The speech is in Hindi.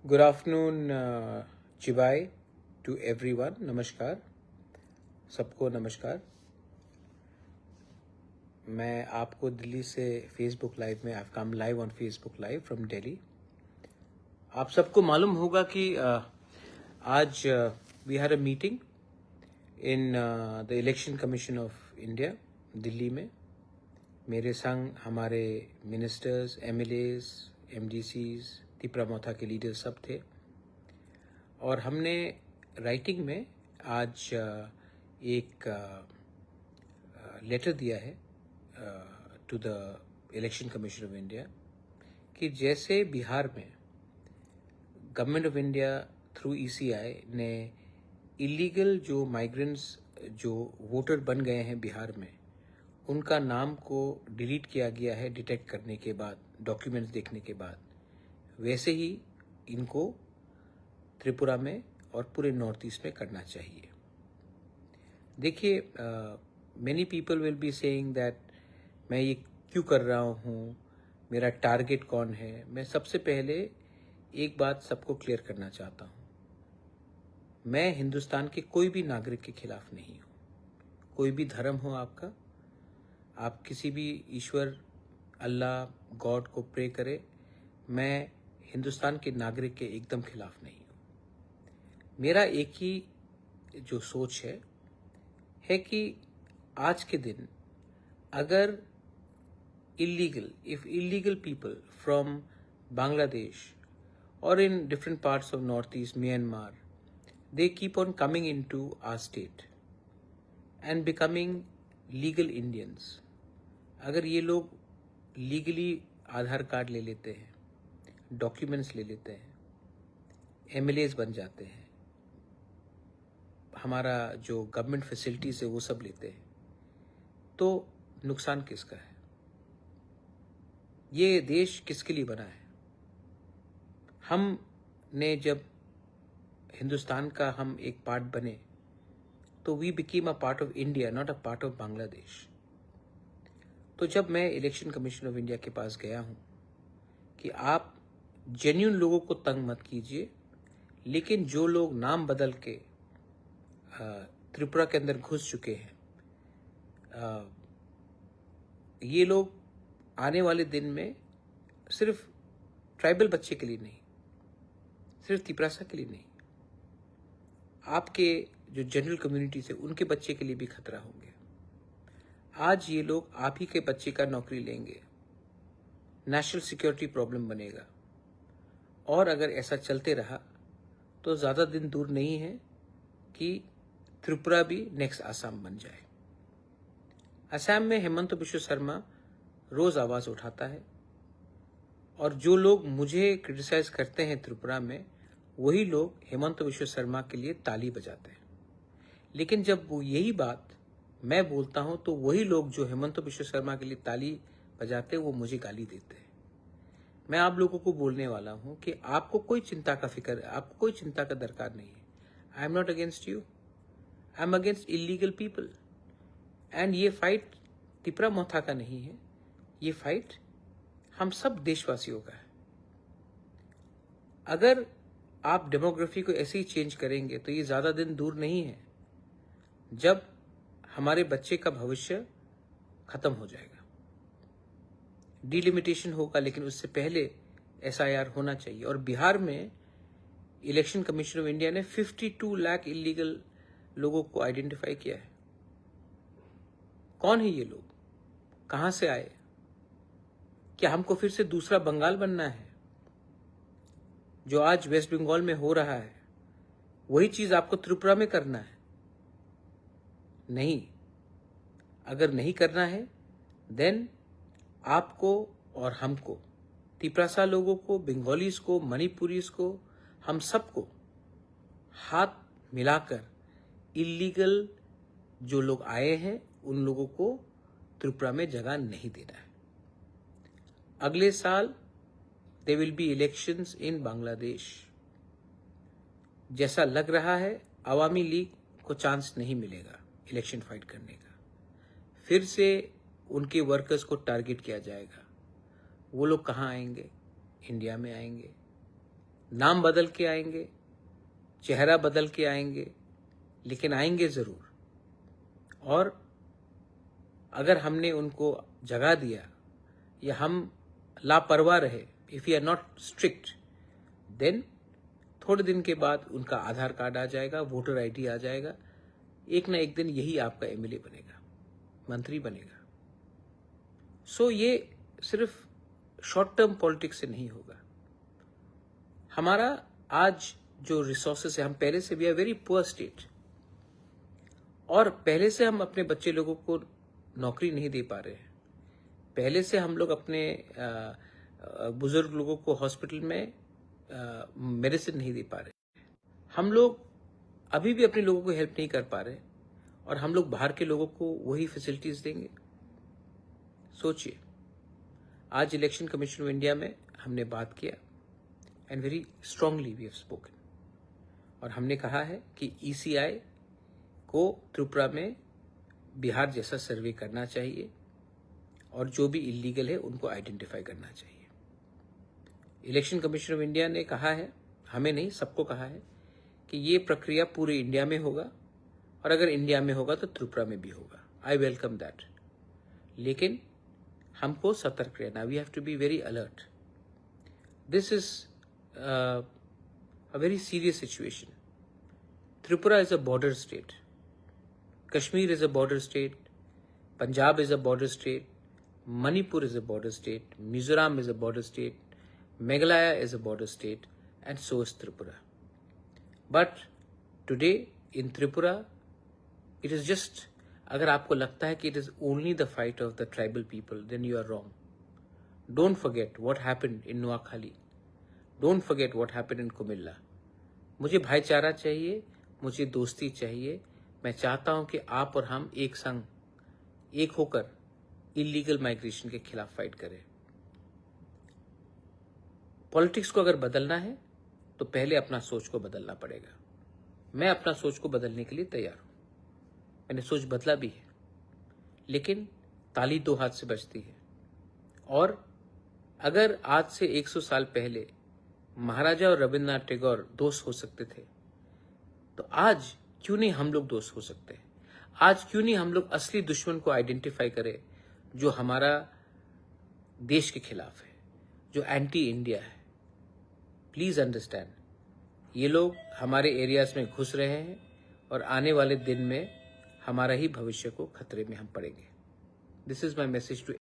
गुड आफ्टरनून चिबाई टू एवरीवन। नमस्कार, सबको नमस्कार। मैं आपको दिल्ली से फेसबुक लाइव में, I come live on Facebook live from Delhi. आप सबको मालूम होगा कि आज we had a meeting in the election commission of India Delhi में। मेरे संग हमारे मिनिस्टर्स, एमएलएज, एमडीसीज, तिपरा मोथा के लीडर्स सब थे और हमने राइटिंग में आज एक लेटर दिया है to the election commission of India कि जैसे बिहार में government of India through ECI ने इलीगल जो माइग्रेंट्स जो वोटर बन गए हैं बिहार में, उनका नाम को डिलीट किया गया है डिटेक्ट करने के बाद, डॉक्यूमेंट्स देखने के बाद, वैसे ही इनको त्रिपुरा में और पूरे नॉर्थ ईस्ट में करना चाहिए। देखिए, many people will be saying that मैं ये क्यों कर रहा हूँ, मेरा टारगेट कौन है। मैं सबसे पहले एक बात सबको क्लियर करना चाहता हूँ, मैं हिंदुस्तान के कोई भी नागरिक के खिलाफ नहीं हूँ। कोई भी धर्म हो आपका, आप किसी भी ईश्वर, अल्लाह, गॉड को प्रे करे, मैं हिंदुस्तान के नागरिक के एकदम खिलाफ नहीं हूँ। मेरा एक ही जो सोच है कि आज के दिन अगर if illegal people from Bangladesh or in different parts of northeast Myanmar, they keep on coming into our state and becoming legal Indians, अगर ये लोग लीगली आधार कार्ड ले लेते हैं, डॉक्यूमेंट्स ले लेते हैं, एमएलएज बन जाते हैं, हमारा जो गवर्नमेंट फैसिलिटीज है वो सब लेते हैं, तो नुकसान किसका है? ये देश किसके लिए बना है? हमने जब हिंदुस्तान का हम एक पार्ट बने तो we became a part of India, not a part of Bangladesh. तो जब मैं इलेक्शन कमीशन ऑफ इंडिया के पास गया हूं कि आप जेन्युइन लोगों को तंग मत कीजिए, लेकिन जो लोग नाम बदल के त्रिपुरा के अंदर घुस चुके हैं, ये लोग आने वाले दिन में सिर्फ ट्राइबल बच्चे के लिए नहीं, सिर्फ तिपरासा के लिए नहीं, आपके जो जनरल कम्युनिटी से उनके बच्चे के लिए भी खतरा होंगे। आज ये लोग आप ही के बच्चे का नौकरी लेंगे, नेशनल सिक्योरिटी प्रॉब्लम बनेगा, और अगर ऐसा चलते रहा तो ज़्यादा दिन दूर नहीं है कि त्रिपुरा भी नेक्स्ट आसाम बन जाए। असम में हेमंत बिश्व शर्मा रोज आवाज उठाता है और जो लोग मुझे क्रिटिसाइज करते हैं त्रिपुरा में, वही लोग हेमंत बिश्व शर्मा के लिए ताली बजाते हैं। लेकिन जब वो यही बात मैं बोलता हूं तो वही लोग जो हेमंत बिश्व शर्मा के लिए ताली बजाते हैं वो मुझे गाली देते हैं। मैं आप लोगों को बोलने वाला हूं कि आपको कोई चिंता का फिक्र, आपको कोई चिंता का दरकार नहीं है। I am not against you, I am against illegal people. And ये फाइट तिपरा मोथा का नहीं है, ये फाइट हम सब देशवासियों का है। अगर आप डेमोग्राफी को ऐसे ही चेंज करेंगे तो ये ज्यादा दिन दूर नहीं है जब हमारे बच्चे का भविष्य खत्म हो जाएगा। डिलिमिटेशन होगा, लेकिन उससे पहले एसआईआर होना चाहिए। और बिहार में इलेक्शन कमीशन ऑफ इंडिया ने 52 लाख इलीगल लोगों को आइडेंटिफाई किया है। कौन है ये लोग, कहां से आए? क्या हमको फिर से दूसरा बंगाल बनना है? जो आज वेस्ट बंगाल में हो रहा है वही चीज आपको त्रिपुरा में करना है? नहीं। अगर नहीं करना है देन आपको और हमको, तिपरासा लोगों को, बंगालीज को, मणिपुरीज को, हम सबको हाथ मिलाकर इलीगल जो लोग आए हैं उन लोगों को त्रिपुरा में जगह नहीं देना है। अगले साल there will be elections in Bangladesh. जैसा लग रहा है अवामी लीग को चांस नहीं मिलेगा इलेक्शन फाइट करने का। फिर से उनके वर्कर्स को टारगेट किया जाएगा। वो लोग कहाँ आएंगे? इंडिया में आएंगे। नाम बदल के आएंगे, चेहरा बदल के आएंगे, लेकिन आएंगे ज़रूर। और अगर हमने उनको जगा दिया या हम लापरवाह रहे, if you are not strict, then थोड़े दिन के बाद उनका आधार कार्ड आ जाएगा, वोटर आईडी आ जाएगा, एक ना एक दिन यही आपका एमएलए बनेगा, मंत्री बनेगा। सो ये सिर्फ शॉर्ट टर्म पॉलिटिक्स से नहीं होगा। हमारा आज जो रिसोर्सेस है, हम पहले से we are very poor state, और पहले से हम अपने बच्चे लोगों को नौकरी नहीं दे पा रहे हैं। पहले से हम लोग अपने बुजुर्ग लोगों को हॉस्पिटल में मेडिसिन नहीं दे पा रहे। हम लोग अभी भी अपने लोगों को हेल्प नहीं कर पा रहे, और हम लोग बाहर के लोगों को वही फैसिलिटीज देंगे। सोचिए, आज इलेक्शन कमीशन ऑफ इंडिया में हमने बात किया, and very strongly we have spoken, और हमने कहा है कि ईसीआई को त्रिपुरा में बिहार जैसा सर्वे करना चाहिए, और जो भी इलीगल है उनको आइडेंटिफाई करना चाहिए। इलेक्शन कमीशन ऑफ इंडिया ने कहा है, हमें नहीं सबको कहा है, कि ये प्रक्रिया पूरे इंडिया में होगा, और अगर इंडिया में होगा तो त्रिपुरा में भी होगा। आई वेलकम दैट, लेकिन हमको सतर्क रहना, we have to be very alert. This is a very serious situation. Tripura is a border state, Kashmir is a border state, Punjab is a border state, Manipur is a border state, Mizoram is a border state, Meghalaya is a border state, and so is Tripura. But today in Tripura, it is just, अगर आपको लगता है कि it is only the fight of the tribal people, then you are wrong. Don't forget what happened in Noakhali. Don't forget what happened in Kumilla. मुझे भाईचारा चाहिए, मुझे दोस्ती चाहिए। मैं चाहता हूं कि आप और हम एक संग, एक होकर इलीगल माइग्रेशन के खिलाफ फाइट करें। पॉलिटिक्स को अगर बदलना है तो पहले अपना सोच को बदलना पड़ेगा। मैं अपना सोच को बदलने के लिए तैयार हूं। मैंने सोच बदला भी है, लेकिन ताली दो हाथ से बजती है। और अगर आज से 100 साल पहले महाराजा और रविंद्रनाथ टैगोर दोस्त हो सकते थे, तो आज क्यों नहीं हम लोग दोस्त हो सकते हैं? आज क्यों नहीं हम लोग असली दुश्मन को आइडेंटिफाई करें, जो हमारा देश के खिलाफ है, जो एंटी इंडिया है? प्लीज अंडरस्टैंड, ये लोग हमारे एरियाज में घुस रहे हैं, और आने वाले दिन में हमारा ही भविष्य को खतरे में हम पड़ेंगे। This is my message to